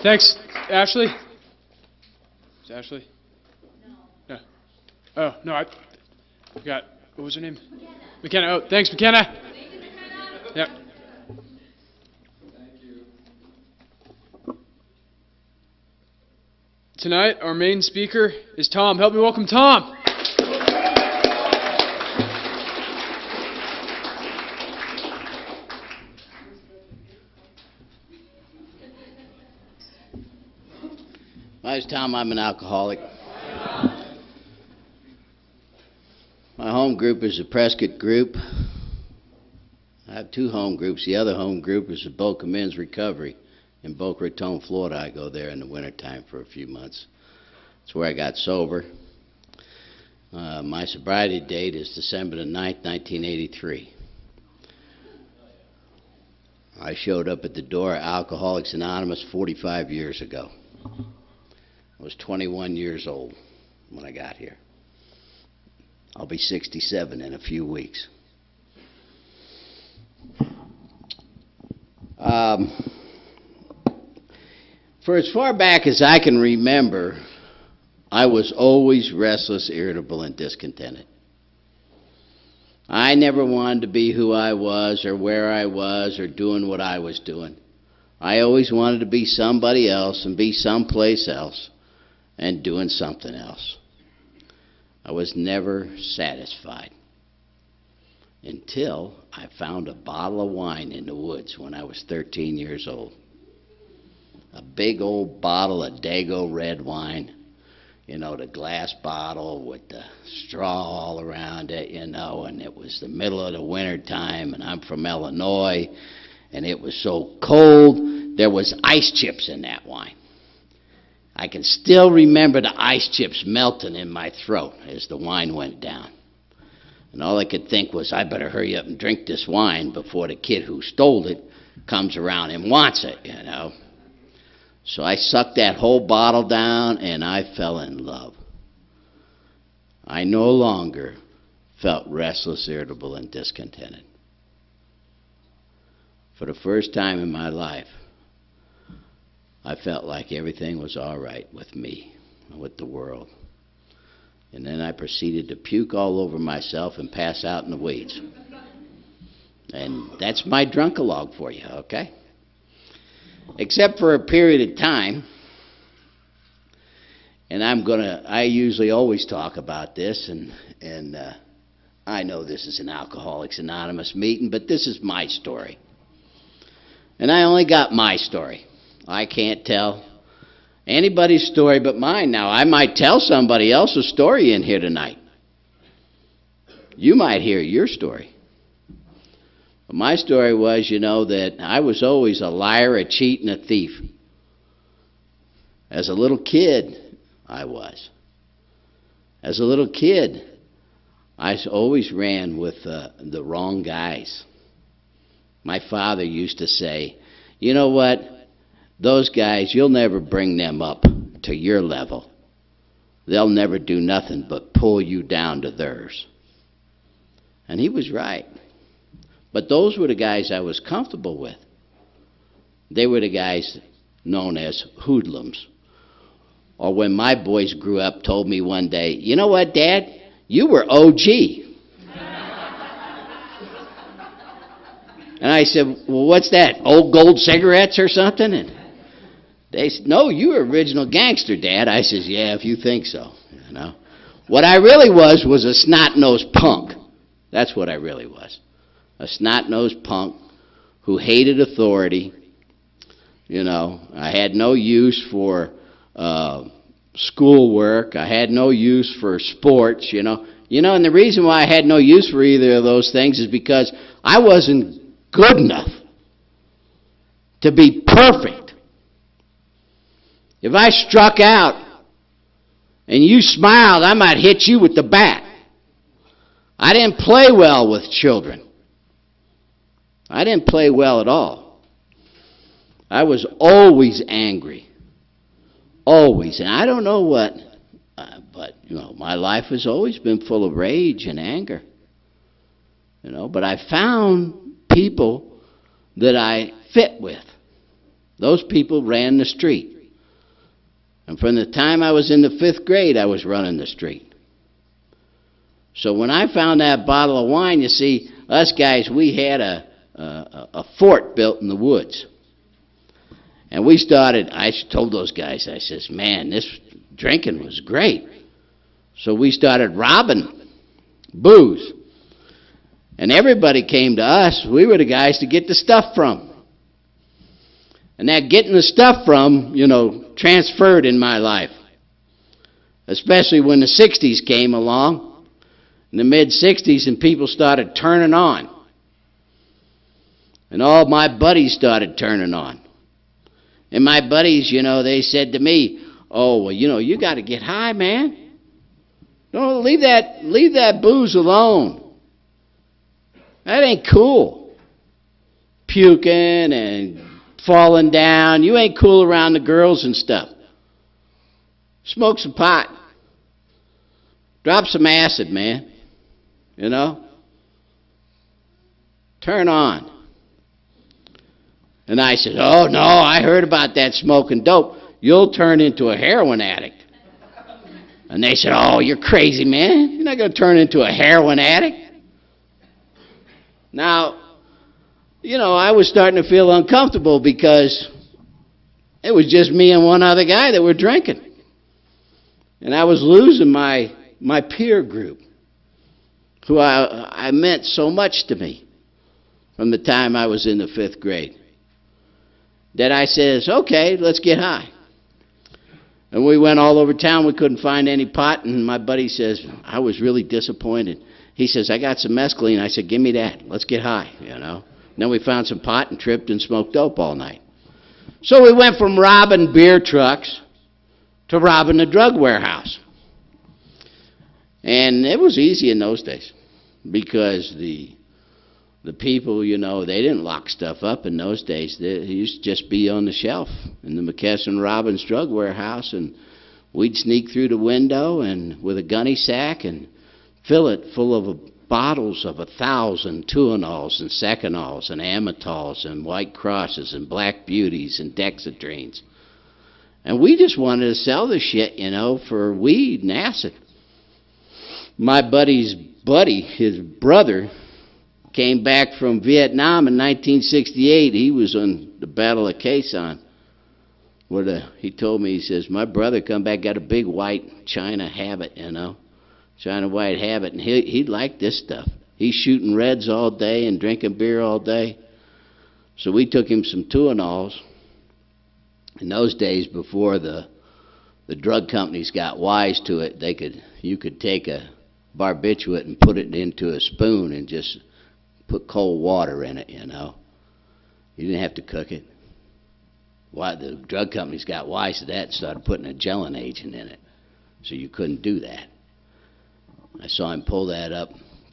Thanks, Ashley. Is Ashley? No. Oh, no, I got, what was her name? McKenna. Oh, thanks, McKenna. Yep. Tonight, our main speaker is Tom. Help me welcome Tom. My name's Tom. I'm an alcoholic. My home group is the Prescott group. I have two home groups. The other home group is the Boca Men's Recovery in Boca Raton, Florida. I go there in the wintertime for a few months. It's where I got sober. My sobriety date is December the 9th, 1983. I showed up at the door of Alcoholics Anonymous 45 years ago. I was 21 years old when I got here. I'll be 67 in a few weeks. For as far back as I can remember, I was always restless, irritable, and discontented. I never wanted to be who I was or where I was or doing what I was doing. I always wanted to be somebody else and be someplace else and doing something else. I was never satisfied until I found a bottle of wine in the woods when I was 13 years old. A big old bottle of Dago red wine, you know, the glass bottle with the straw all around it, you know, and it was the middle of the winter time, and I'm from Illinois, and it was so cold, there was ice chips in that wine. I can still remember the ice chips melting in my throat as the wine went down. And all I could think was, I better hurry up and drink this wine before the kid who stole it comes around and wants it, you know. So I sucked that whole bottle down, and I fell in love. I no longer felt restless, irritable, and discontented. For the first time in my life, I felt like everything was all right with me and with the world. And then I proceeded to puke all over myself and pass out in the weeds. And that's my drunkalogue for you, okay? Except for a period of time, and I usually always talk about this, and I know this is an Alcoholics Anonymous meeting, but this is my story. And I only got my story. I can't tell anybody's story but mine. Now, I might tell somebody else's story in here tonight. You might hear your story. But my story was, you know, that I was always a liar, a cheat, and a thief. As a little kid, I was. As a little kid, I always ran with the wrong guys. My father used to say, you know what? Those guys, you'll never bring them up to your level. They'll never do nothing but pull you down to theirs. And he was right. But those were the guys I was comfortable with. They were the guys known as hoodlums. Or when my boys grew up, told me one day, you know what, Dad? You were OG. And I said, well, what's that, old gold cigarettes or something? And they said, no, you were original gangster, Dad. I says, yeah, if you think so, you know. What I really was a snot-nosed punk. That's what I really was. A snot-nosed punk who hated authority. You know, I had no use for schoolwork. I had no use for sports, you know. You know, and the reason why I had no use for either of those things is because I wasn't good enough to be perfect. If I struck out and you smiled, I might hit you with the bat. I didn't play well with children. I didn't play well at all. I was always angry. Always. And I don't know what, but, you know, my life has always been full of rage and anger. You know, but I found people that I fit with. Those people ran the street. And from the time I was in the 5th grade, I was running the street. So when I found that bottle of wine, you see, us guys, we had a fort built in the woods. And we started, I told those guys, I says, man, this drinking was great. So we started robbing booze. And everybody came to us. We were the guys to get the stuff from. And that getting the stuff from, transferred in my life. Especially when the 60s came along, in the mid-60s, and people started turning on. And all my buddies started turning on. And my buddies, they said to me, oh, well, you got to get high, man. No, leave that booze alone. That ain't cool. Puking and falling down. You ain't cool around the girls and stuff. Smoke some pot. Drop some acid, man. Turn on. And I said, oh, no, I heard about that smoking dope. You'll turn into a heroin addict. And they said, oh, you're crazy, man. You're not going to turn into a heroin addict. Now, I was starting to feel uncomfortable because it was just me and one other guy that were drinking. And I was losing my peer group, who I meant so much to me from the time I was in the 5th grade, that I says, okay, let's get high. And we went all over town. We couldn't find any pot. And my buddy says, I was really disappointed. He says, I got some mescaline. I said, give me that. Let's get high, Then we found some pot and tripped and smoked dope all night. So we went from robbing beer trucks to robbing the drug warehouse. And it was easy in those days because the people, they didn't lock stuff up in those days. They used to just be on the shelf in the McKesson Robbins drug warehouse, and we'd sneak through the window and with a gunny sack and fill it full of bottles of 1,000 Tuinols and Secanols and Amitols and White Crosses and Black Beauties and Dexedrines. And we just wanted to sell the shit, for weed and acid. My buddy's buddy, his brother, came back from Vietnam in 1968. He was on the Battle of Quezon. He told me, he says, my brother come back, got a big white China habit, China white habit, and he liked this stuff. He's shooting reds all day and drinking beer all day. So we took him some Tuinols. In those days, before the drug companies got wise to it, you could take a barbiturate and put it into a spoon and just put cold water in it, You didn't have to cook it. Why the drug companies got wise to that and started putting a gelling agent in it. So you couldn't do that. I saw him pull that up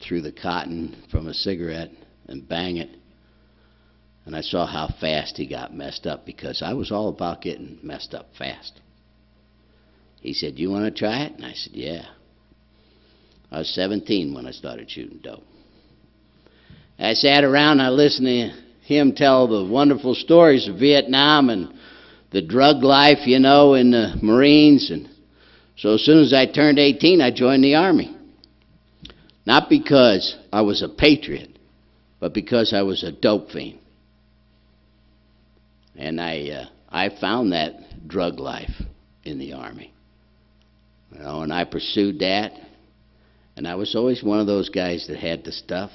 through the cotton from a cigarette and bang it. And I saw how fast he got messed up, because I was all about getting messed up fast. He said, you want to try it? And I said, yeah. I was 17 when I started shooting dope. I sat around and I listened to him tell the wonderful stories of Vietnam and the drug life, in the Marines. And so as soon as I turned 18, I joined the Army. Not because I was a patriot, but because I was a dope fiend. And I found that drug life in the Army. And I pursued that. And I was always one of those guys that had the stuff.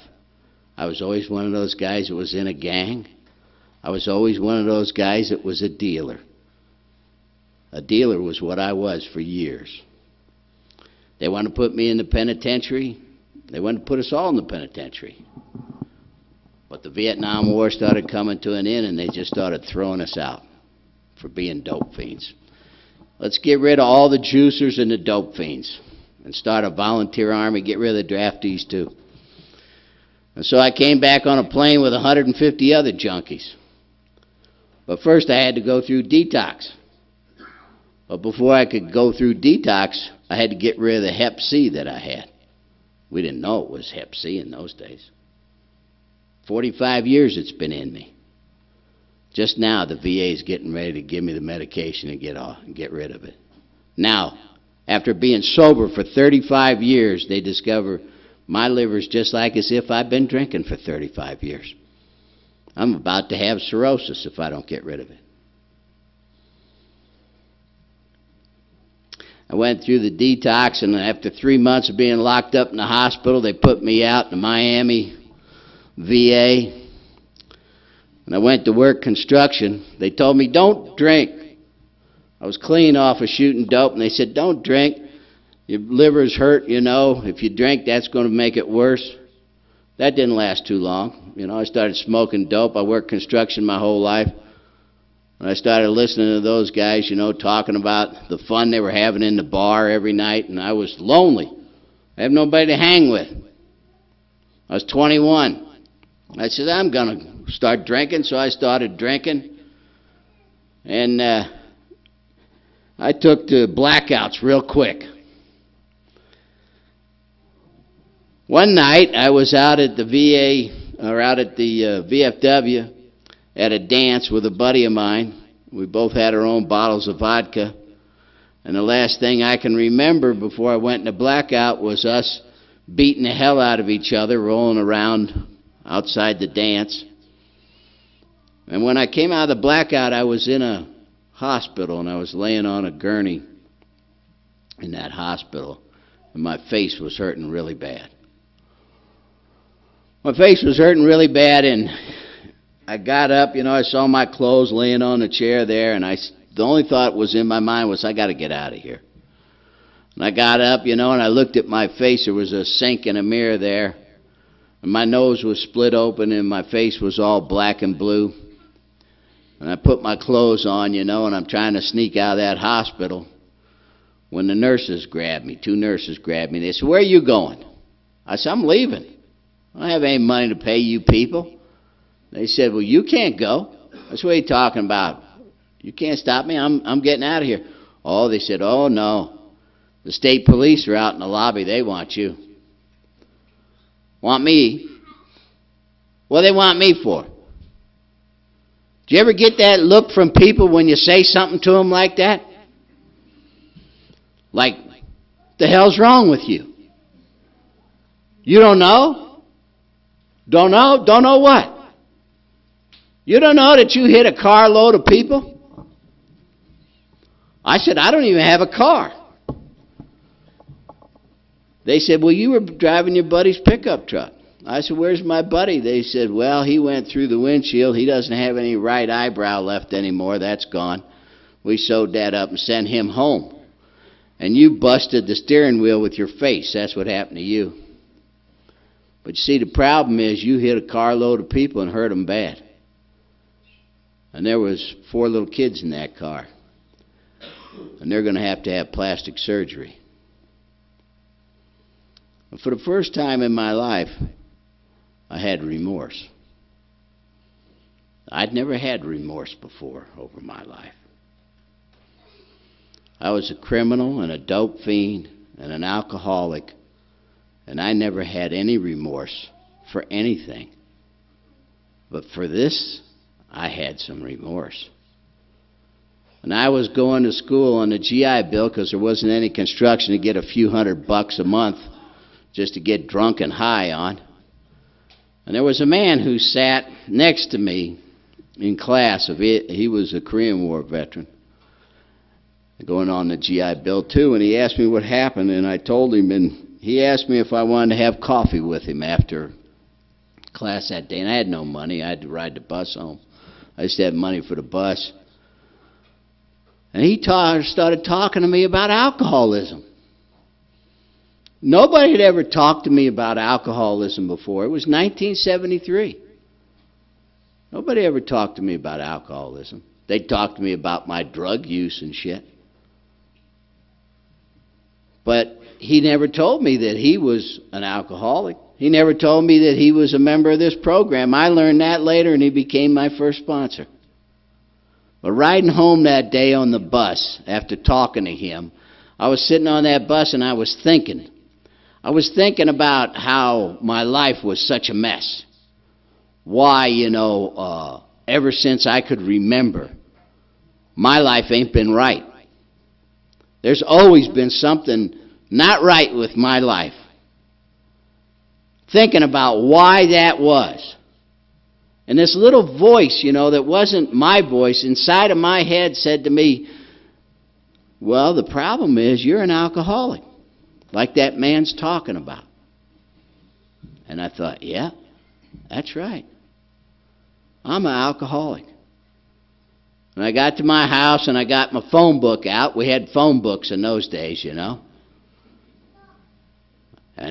I was always one of those guys that was in a gang. I was always one of those guys that was a dealer. A dealer was what I was for years. They wanted to put me in the penitentiary. They wanted to put us all in the penitentiary. But the Vietnam War started coming to an end, and they just started throwing us out for being dope fiends. Let's get rid of all the juicers and the dope fiends and start a volunteer army, get rid of the draftees too. And so I came back on a plane with 150 other junkies. But first I had to go through detox. But before I could go through detox, I had to get rid of the Hep C that I had. We didn't know it was Hep C in those days. 45 years it's been in me. Just now the VA is getting ready to give me the medication and get rid of it. Now, after being sober for 35 years, they discover my liver's just like as if I've been drinking for 35 years. I'm about to have cirrhosis if I don't get rid of it. I went through the detox, and after 3 months of being locked up in the hospital, they put me out in Miami VA. And I went to work construction. They told me, don't drink. I was clean off of shooting dope, and they said, don't drink. Your liver's hurt, you know. If you drink, that's going to make it worse. That didn't last too long. You know, I started smoking dope. I worked construction my whole life. And I started listening to those guys, you know, talking about the fun they were having in the bar every night, and I was lonely. I have nobody to hang with. I was 21. I said, I'm going to start drinking, so I started drinking. And I took to blackouts real quick. One night, I was out at the VA, or out at the VFW, at a dance with a buddy of mine. We both had our own bottles of vodka. And the last thing I can remember before I went into blackout was us beating the hell out of each other, rolling around outside the dance. And when I came out of the blackout, I was in a hospital, and I was laying on a gurney in that hospital, and my face was hurting really bad. My face was hurting really bad, and I got up, you know, I saw my clothes laying on the chair there, and the only thought was in my mind was, I got to get out of here. And I got up, you know, and I looked at my face. There was a sink and a mirror there, and my nose was split open, and my face was all black and blue. And I put my clothes on, you know, and I'm trying to sneak out of that hospital when the nurses grabbed me. 2 nurses grabbed me. They said, where are you going? I said, I'm leaving. I don't have any money to pay you people. They said, well, you can't go. I said, what are you talking about? You can't stop me. I'm getting out of here. Oh, they said, oh, no. The state police are out in the lobby. They want you. Want me? What do they want me for? Do you ever get that look from people when you say something to them like that? Like, the hell's wrong with you? You don't know? Don't know? Don't know what? You don't know that you hit a carload of people? I said, I don't even have a car. They said, well, you were driving your buddy's pickup truck. I said, where's my buddy? They said, well, he went through the windshield. He doesn't have any right eyebrow left anymore. That's gone. We sewed that up and sent him home. And you busted the steering wheel with your face. That's what happened to you. But you see, the problem is you hit a carload of people and hurt them bad. And there was 4 little kids in that car. And they're going to have plastic surgery. And for the first time in my life, I had remorse. I'd never had remorse before over my life. I was a criminal and a dope fiend and an alcoholic, and I never had any remorse for anything. But for this, I had some remorse. And I was going to school on the GI Bill because there wasn't any construction to get a few $100 a month just to get drunk and high on. And there was a man who sat next to me in class. He was a Korean War veteran, going on the GI Bill too, and he asked me what happened, and I told him, and he asked me if I wanted to have coffee with him after class that day, and I had no money. I had to ride the bus home. I just had money for the bus. And he started talking to me about alcoholism. Nobody had ever talked to me about alcoholism before. It was 1973. Nobody ever talked to me about alcoholism. They talked to me about my drug use and shit. But he never told me that he was an alcoholic. He never told me that he was a member of this program. I learned that later, and he became my first sponsor. But riding home that day on the bus, after talking to him, I was sitting on that bus and I was thinking. I was thinking about how my life was such a mess. Why, ever since I could remember, my life ain't been right. There's always been something not right with my life. Thinking about why that was. And this little voice, that wasn't my voice, inside of my head said to me, well, the problem is you're an alcoholic, like that man's talking about. And I thought, yeah, that's right. I'm an alcoholic. And I got to my house and I got my phone book out. We had phone books in those days, And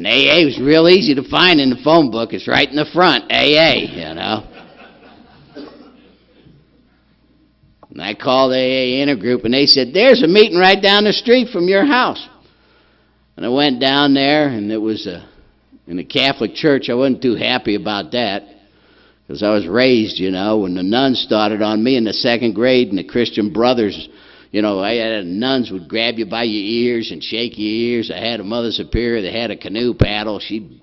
AA was real easy to find in the phone book. It's right in the front, AA, And I called AA Intergroup, and they said, there's a meeting right down the street from your house. And I went down there, and it was in a Catholic church. I wasn't too happy about that, because I was raised, when the nuns started on me in the second grade, and the Christian brothers, I had nuns would grab you by your ears and shake your ears. I had a Mother Superior that had a canoe paddle. She'd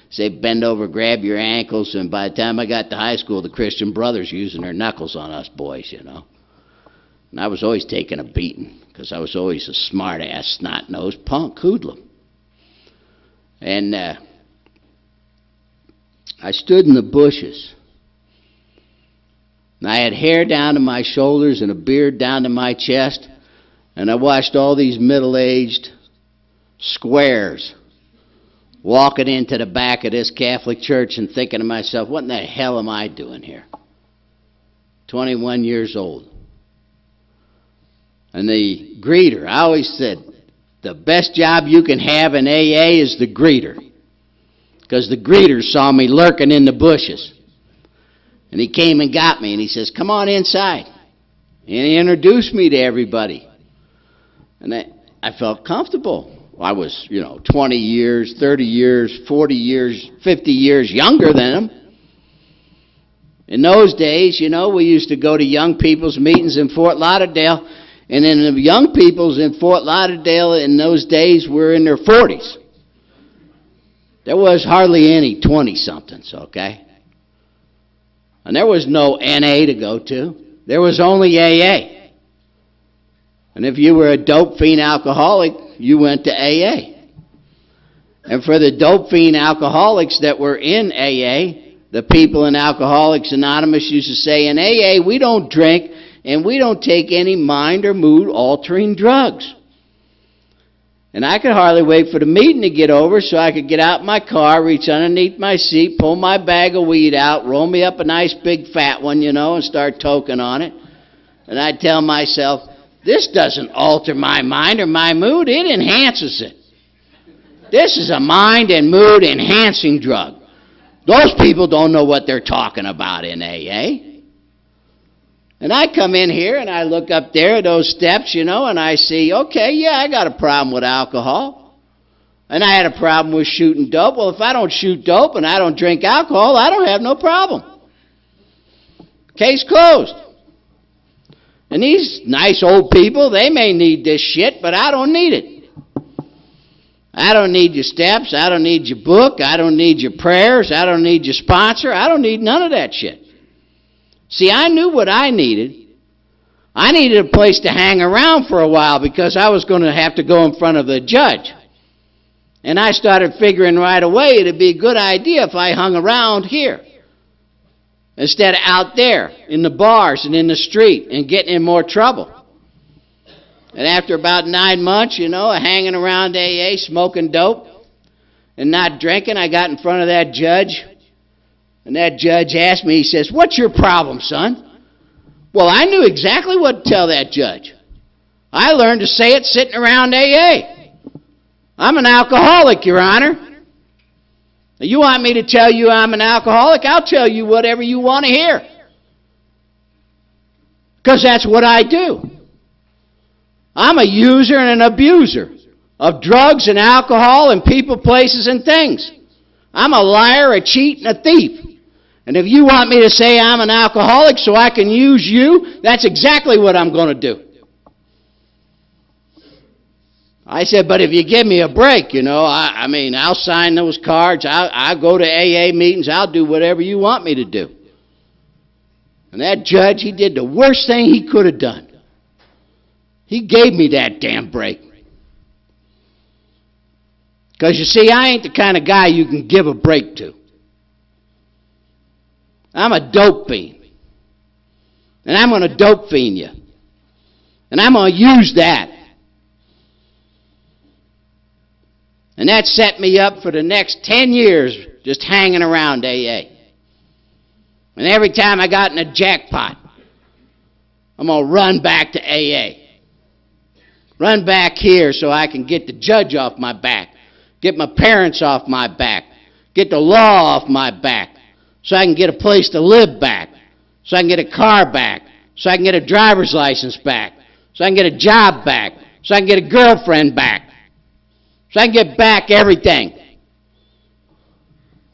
say, bend over, grab your ankles, and by the time I got to high school, the Christian brothers using their knuckles on us boys, And I was always taking a beating, because I was always a smart-ass, snot-nosed punk hoodlum. And I stood in the bushes. And I had hair down to my shoulders and a beard down to my chest. And I watched all these middle-aged squares walking into the back of this Catholic church and thinking to myself, what in the hell am I doing here? 21 years old. And the greeter, I always said, the best job you can have in AA is the greeter. Because the greeter saw me lurking in the bushes. And he came and got me, and he says, come on inside. And he introduced me to everybody. And I felt comfortable. I was, 20 years, 30 years, 40 years, 50 years younger than him. In those days, we used to go to young people's meetings in Fort Lauderdale. And then the young peoples in Fort Lauderdale in those days were in their 40s. There was hardly any 20-somethings, okay? And there was no NA to go to. There was only AA. And if you were a dope fiend alcoholic, you went to AA. And for the dope fiend alcoholics that were in AA, the people in Alcoholics Anonymous used to say, in AA, we don't drink and we don't take any mind or mood altering drugs. And I could hardly wait for the meeting to get over so I could get out my car, reach underneath my seat, pull my bag of weed out, roll me up a nice big fat one, and start toking on it. And I'd tell myself, this doesn't alter my mind or my mood, it enhances it. This is a mind and mood enhancing drug. Those people don't know what they're talking about in AA. And I come in here and I look up there at those steps, and I see, okay, yeah, I got a problem with alcohol. And I had a problem with shooting dope. Well, if I don't shoot dope and I don't drink alcohol, I don't have no problem. Case closed. And these nice old people, they may need this shit, but I don't need it. I don't need your steps. I don't need your book. I don't need your prayers. I don't need your sponsor. I don't need none of that shit. See, I knew what I needed. I needed a place to hang around for a while because I was going to have to go in front of the judge. And I started figuring right away it'd be a good idea if I hung around here instead of out there in the bars and in the street and getting in more trouble. And after about 9 months, of hanging around AA, smoking dope, and not drinking, I got in front of that judge. And that judge asked me, he says, what's your problem, son? Well, I knew exactly what to tell that judge. I learned to say it sitting around AA. I'm an alcoholic, Your Honor. Now, you want me to tell you I'm an alcoholic? I'll tell you whatever you want to hear. Because that's what I do. I'm a user and an abuser of drugs and alcohol and people, places, and things. I'm a liar, a cheat, and a thief. And if you want me to say I'm an alcoholic so I can use you, that's exactly what I'm going to do. I said, but if you give me a break, I'll sign those cards. I'll go to AA meetings. I'll do whatever you want me to do. And that judge, he did the worst thing he could have done. He gave me that damn break. Because you see, I ain't the kind of guy you can give a break to. I'm a dope fiend. And I'm going to dope fiend you. And I'm going to use that. And that set me up for the next 10 years just hanging around AA. And every time I got in a jackpot, I'm going to run back to AA. Run back here so I can get the judge off my back, get my parents off my back, get the law off my back, so I can get a place to live back, so I can get a car back, so I can get a driver's license back, so I can get a job back, so I can get a girlfriend back, so I can get back everything.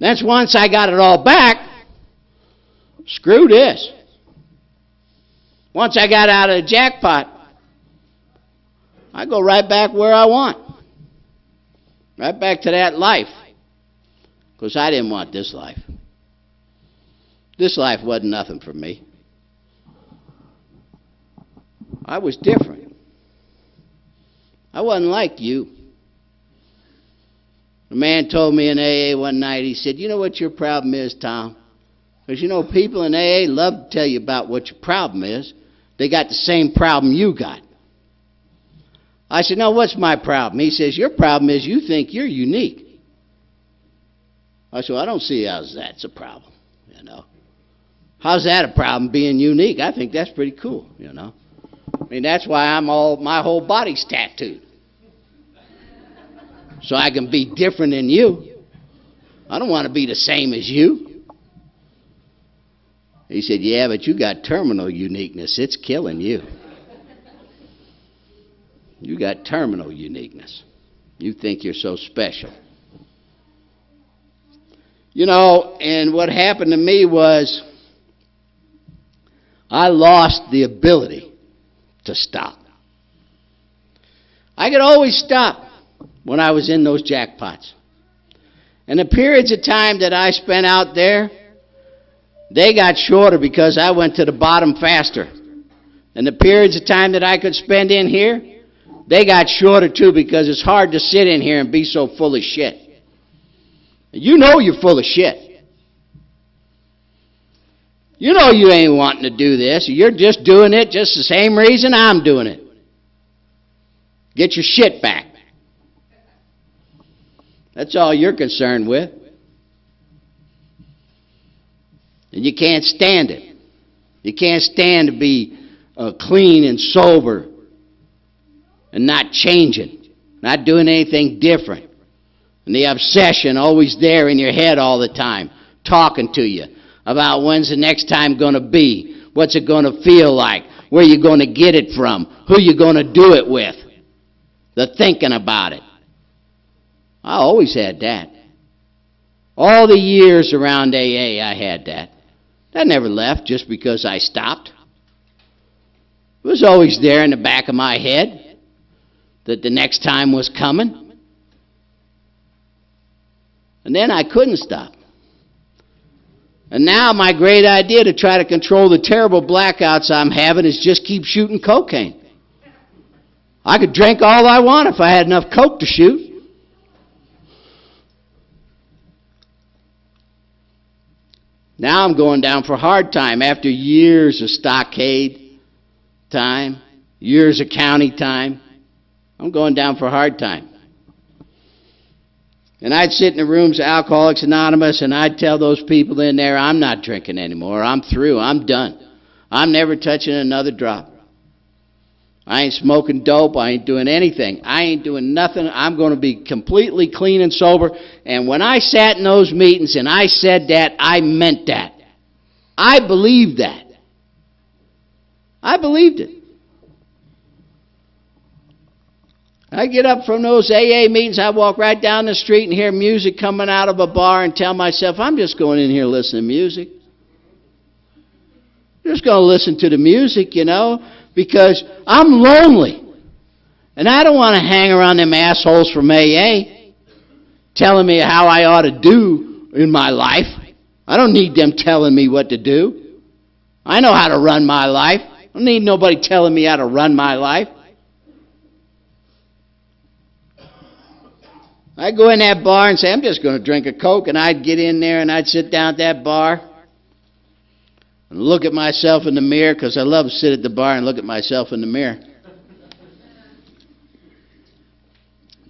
That's once I got it all back, screw this. Once I got out of the jackpot, I go right back where I want. Right back to that life. Because I didn't want this life. This life wasn't nothing for me. I was different. I wasn't like you. A man told me in AA one night, he said, you know what your problem is, Tom? Because you know, people in AA love to tell you about what your problem is. They got the same problem you got. I said, no, what's my problem? He says, your problem is you think you're unique. I said, well, I don't see how that's a problem, you know. How's that a problem, being unique? I think that's pretty cool, you know. I mean, that's why my whole body's tattooed. So I can be different than you. I don't want to be the same as you. He said, yeah, but you got terminal uniqueness. It's killing you. You got terminal uniqueness. You think you're so special. You know, and what happened to me was I lost the ability to stop. I could always stop when I was in those jackpots. And the periods of time that I spent out there, they got shorter because I went to the bottom faster. And the periods of time that I could spend in here, they got shorter too, because it's hard to sit in here and be so full of shit. You know you're full of shit. You know you ain't wanting to do this. You're just doing it just the same reason I'm doing it. Get your shit back. That's all you're concerned with. And you can't stand it. You can't stand to be clean and sober and not changing, not doing anything different. And the obsession always there in your head all the time, talking to you about when's the next time going to be, what's it going to feel like, where you going to get it from, who you going to do it with, the thinking about it. I always had that. All the years around AA, I had that. That never left just because I stopped. It was always there in the back of my head that the next time was coming. And then I couldn't stop. And now my great idea to try to control the terrible blackouts I'm having is just keep shooting cocaine. I could drink all I want if I had enough coke to shoot. Now I'm going down for hard time after years of stockade time, years of county time. I'm going down for hard time. And I'd sit in the rooms of Alcoholics Anonymous and I'd tell those people in there, I'm not drinking anymore. I'm through. I'm done. I'm never touching another drop. I ain't smoking dope. I ain't doing anything. I ain't doing nothing. I'm going to be completely clean and sober. And when I sat in those meetings and I said that, I meant that. I believed that. I believed it. I get up from those AA meetings, I walk right down the street and hear music coming out of a bar and tell myself, I'm just going in here listening to music. I'm just going to listen to the music, you know, because I'm lonely. And I don't want to hang around them assholes from AA telling me how I ought to do in my life. I don't need them telling me what to do. I know how to run my life. I don't need nobody telling me how to run my life. I'd go in that bar and say, I'm just going to drink a Coke, and I'd get in there and I'd sit down at that bar and look at myself in the mirror, because I love to sit at the bar and look at myself in the mirror.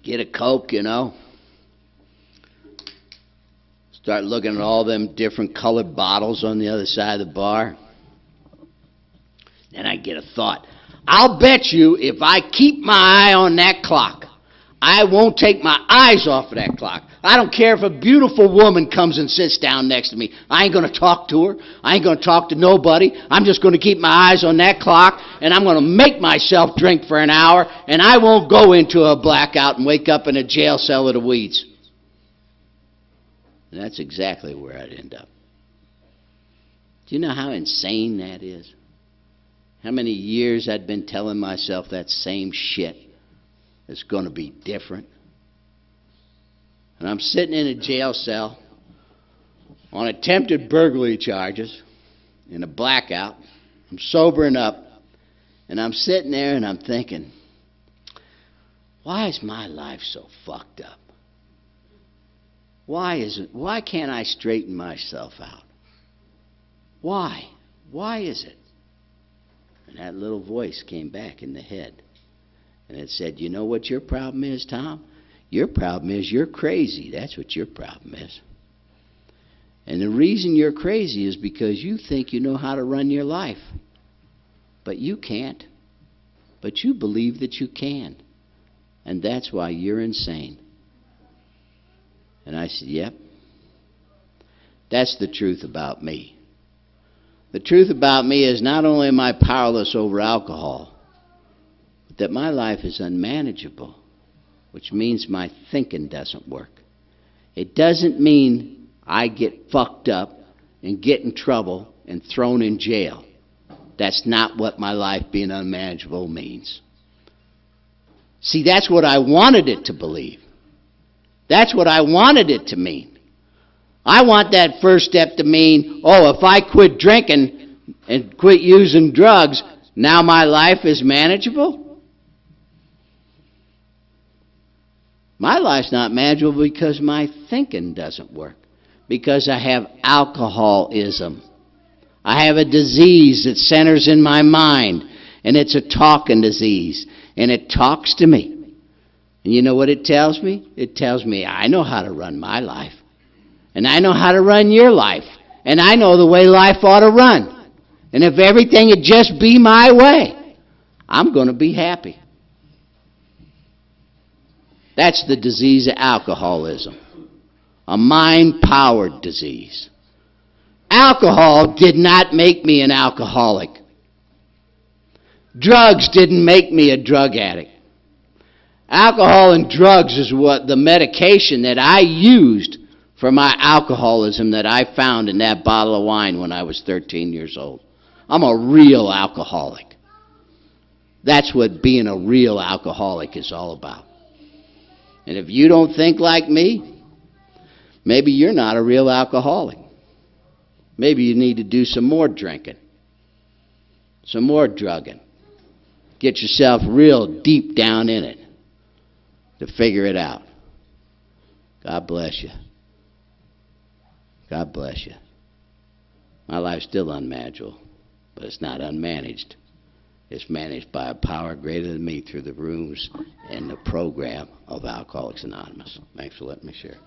Get a Coke, you know. Start looking at all them different colored bottles on the other side of the bar. Then I get a thought. I'll bet you if I keep my eye on that clock, I won't take my eyes off of that clock. I don't care if a beautiful woman comes and sits down next to me. I ain't going to talk to her. I ain't going to talk to nobody. I'm just going to keep my eyes on that clock, and I'm going to make myself drink for an hour, and I won't go into a blackout and wake up in a jail cell of the weeds. And that's exactly where I'd end up. Do you know how insane that is? How many years I'd been telling myself that same shit? It's going to be different. And I'm sitting in a jail cell on attempted burglary charges in a blackout. I'm sobering up, and I'm sitting there and I'm thinking, why is my life so fucked up? Why can't I straighten myself out? Why? Why is it? And that little voice came back in the head. And it said, you know what your problem is, Tom? Your problem is you're crazy. That's what your problem is. And the reason you're crazy is because you think you know how to run your life. But you can't. But you believe that you can. And that's why you're insane. And I said, yep. That's the truth about me. The truth about me is not only am I powerless over alcohol, but that my life is unmanageable, which means my thinking doesn't work. It doesn't mean I get fucked up and get in trouble and thrown in jail. That's not what my life being unmanageable means. See, that's what I wanted it to believe. That's what I wanted it to mean. I want that first step to mean, oh, if I quit drinking and quit using drugs, now my life is manageable? My life's not manageable because my thinking doesn't work. Because I have alcoholism. I have a disease that centers in my mind. And it's a talking disease. And it talks to me. And you know what it tells me? It tells me I know how to run my life. And I know how to run your life. And I know the way life ought to run. And if everything would just be my way, I'm going to be happy. That's the disease of alcoholism. A mind-powered disease. Alcohol did not make me an alcoholic. Drugs didn't make me a drug addict. Alcohol and drugs is what the medication that I used for my alcoholism that I found in that bottle of wine when I was 13 years old. I'm a real alcoholic. That's what being a real alcoholic is all about. And if you don't think like me, maybe you're not a real alcoholic. Maybe you need to do some more drinking, some more drugging. Get yourself real deep down in it to figure it out. God bless you. God bless you. My life's still unmanageable, but it's not unmanaged. It's managed by a power greater than me through the rooms and the program of Alcoholics Anonymous. Thanks for letting me share.